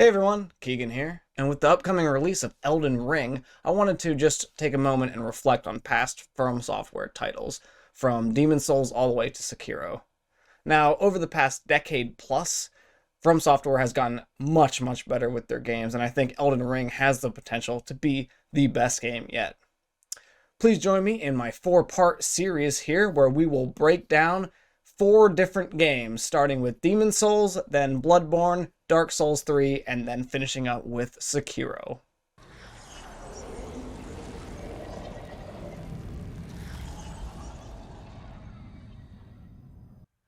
Hey everyone, Keegan here, and with the upcoming release of Elden Ring, I wanted to just take a moment and reflect on past FromSoftware titles, from Demon Souls all the way to Sekiro. Now, over the past decade plus, FromSoftware has gotten much better with their games, and I think Elden Ring has the potential to be the best game yet. Please join me in my 4-part series here, where we will break down 4 different games, starting with Demon Souls, then Bloodborne, Dark Souls 3, and then finishing up with Sekiro.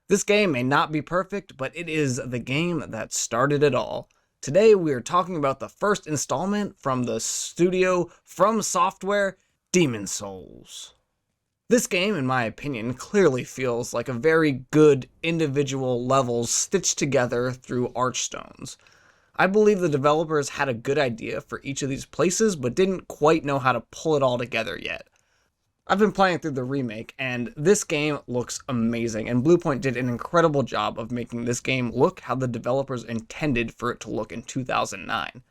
This game may not be perfect, but it is the game that started it all. Today we are talking about the first installment from the studio FromSoftware, Demon Souls. This game, in my opinion, clearly feels like a very good individual levels stitched together through archstones. I believe the developers had a good idea for each of these places, but didn't quite know how to pull it all together yet. I've been playing through the remake, and this game looks amazing, and Bluepoint did an incredible job of making this game look how the developers intended for it to look in 2009.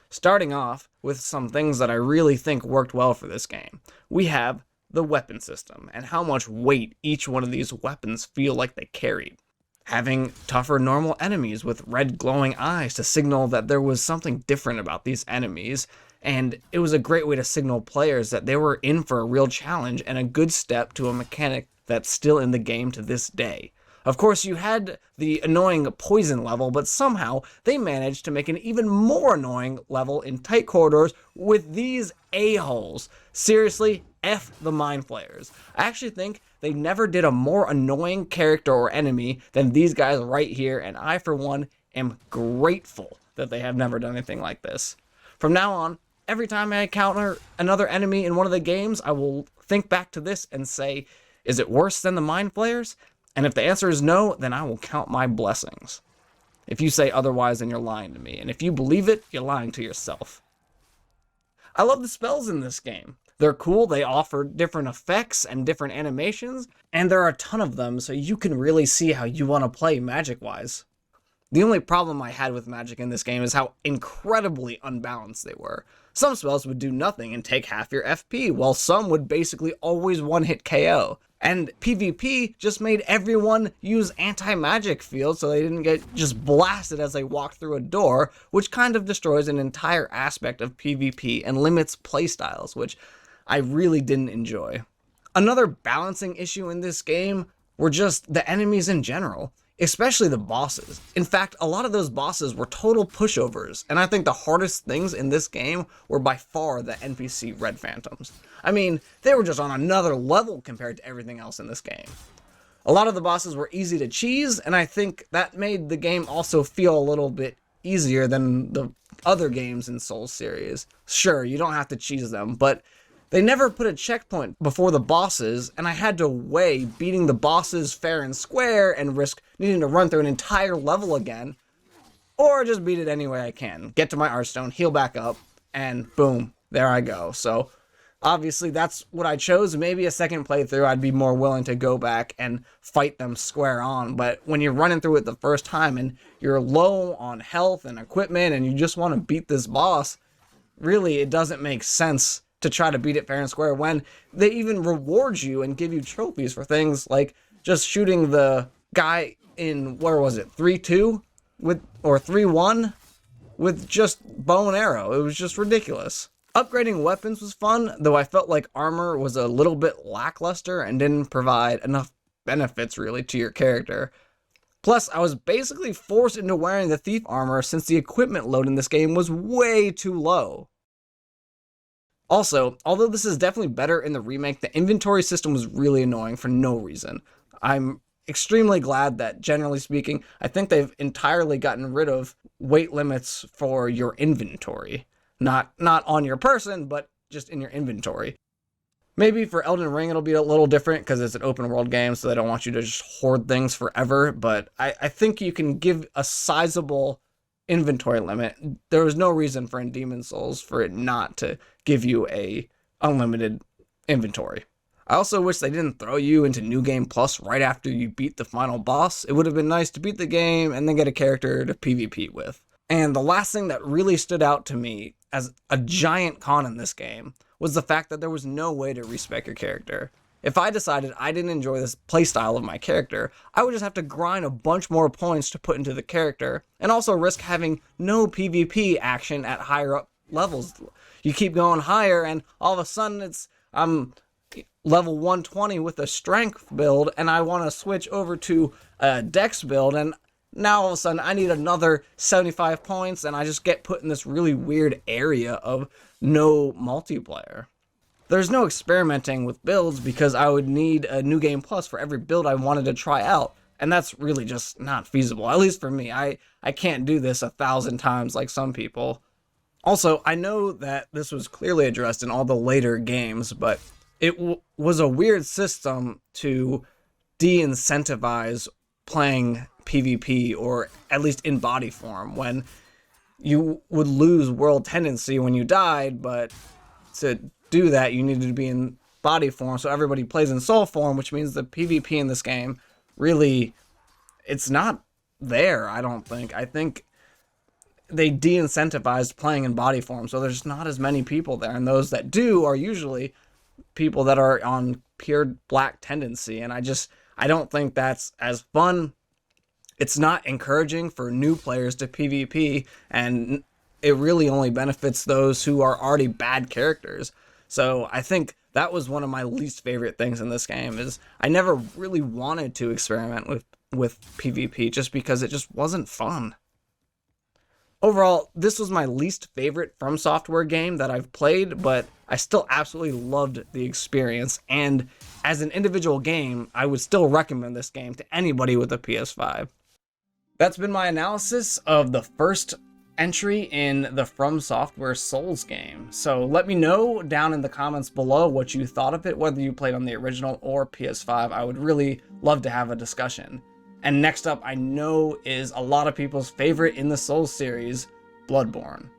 Starting off with some things that I really think worked well for this game. We have the weapon system, and how much weight each one of these weapons feel like they carried. Having tougher normal enemies with red glowing eyes to signal that there was something different about these enemies, and it was a great way to signal players that they were in for a real challenge and a good step to a mechanic that's still in the game to this day. Of course, you had the annoying poison level, but somehow they managed to make an even more annoying level in tight corridors with these a-holes. Seriously, F the Mind Flayers. I actually think they never did a more annoying character or enemy than these guys right here, and I, for one, am grateful that they have never done anything like this. From now on, every time I encounter another enemy in one of the games, I will think back to this and say, is it worse than the Mind Flayers? And if the answer is no, then I will count my blessings. If you say otherwise, then you're lying to me. And if you believe it, you're lying to yourself. I love the spells in this game. They're cool, they offer different effects and different animations, and there are a ton of them, so you can really see how you want to play magic-wise. The only problem I had with magic in this game is how incredibly unbalanced they were. Some spells would do nothing and take half your FP, while some would basically always one-hit KO. And PvP just made everyone use anti-magic fields so they didn't get just blasted as they walked through a door, which kind of destroys an entire aspect of PvP and limits playstyles, which I really didn't enjoy. Another balancing issue in this game were just the enemies in general, especially the bosses. In fact, a lot of those bosses were total pushovers, and I think the hardest things in this game were by far the NPC Red Phantoms. I mean, they were just on another level compared to everything else in this game. A lot of the bosses were easy to cheese, and I think that made the game also feel a little bit easier than the other games in Souls series. Sure, you don't have to cheese them, but they never put a checkpoint before the bosses, and I had to weigh beating the bosses fair and square and risk needing to run through an entire level again, or just beat it any way I can. Get to my Archstone, heal back up, and boom, there I go. So obviously that's what I chose. Maybe a second playthrough I'd be more willing to go back and fight them square on, but when you're running through it the first time and you're low on health and equipment and you just want to beat this boss, really it doesn't make sense to try to beat it fair and square when they even reward you and give you trophies for things like just shooting the guy in, where was it, 3-2 with, or 3-1 with just bow and arrow. It was just ridiculous. Upgrading weapons was fun, though I felt like armor was a little bit lackluster and didn't provide enough benefits really to your character. Plus, I was basically forced into wearing the thief armor since the equipment load in this game was way too low. Also, although this is definitely better in the remake, the inventory system was really annoying for no reason. I'm extremely glad that, generally speaking, I think they've entirely gotten rid of weight limits for your inventory. Not on your person, but just in your inventory. Maybe for Elden Ring it'll be a little different because it's an open world game, so they don't want you to just hoard things forever, but I think you can give a sizable inventory limit. There was no reason for in Demon Souls for it not to give you a unlimited inventory. I also wish they didn't throw you into New Game Plus right after you beat the final boss. It would have been nice to beat the game and then get a character to PvP with. And the last thing that really stood out to me as a giant con in this game was the fact that there was no way to respec your character. If I decided I didn't enjoy this playstyle of my character, I would just have to grind a bunch more points to put into the character, and also risk having no PvP action at higher up levels. You keep going higher, and all of a sudden I'm level 120 with a strength build, and I want to switch over to a dex build, and now all of a sudden I need another 75 points, and I just get put in this really weird area of no multiplayer. There's no experimenting with builds because I would need a New Game Plus for every build I wanted to try out, and that's really just not feasible, at least for me. I can't do this 1,000 times like some people. Also, I know that this was clearly addressed in all the later games, but it was a weird system to de-incentivize playing PvP, or at least in body form, when you would lose world tendency when you died, but to do that you needed to be in body form, so everybody plays in soul form, which means the PvP in this game really, it's not there. I think they de-incentivized playing in body form, so there's not as many people there, and those that do are usually people that are on pure black tendency, and I don't think that's as fun. It's not encouraging for new players to PvP, and it really only benefits those who are already bad characters. So I think that was one of my least favorite things in this game, is I never really wanted to experiment with PvP just because it just wasn't fun. Overall, this was my least favorite FromSoftware game that I've played, but I still absolutely loved the experience, and as an individual game, I would still recommend this game to anybody with a PS5. That's been my analysis of the first entry in the FromSoftware Souls game. So let me know down in the comments below what you thought of it, whether you played on the original or PS5. I would really love to have a discussion. And next up, I know, is a lot of people's favorite in the Souls series, Bloodborne.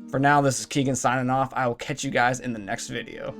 For now, this is Keegan signing off. I will catch you guys in the next video.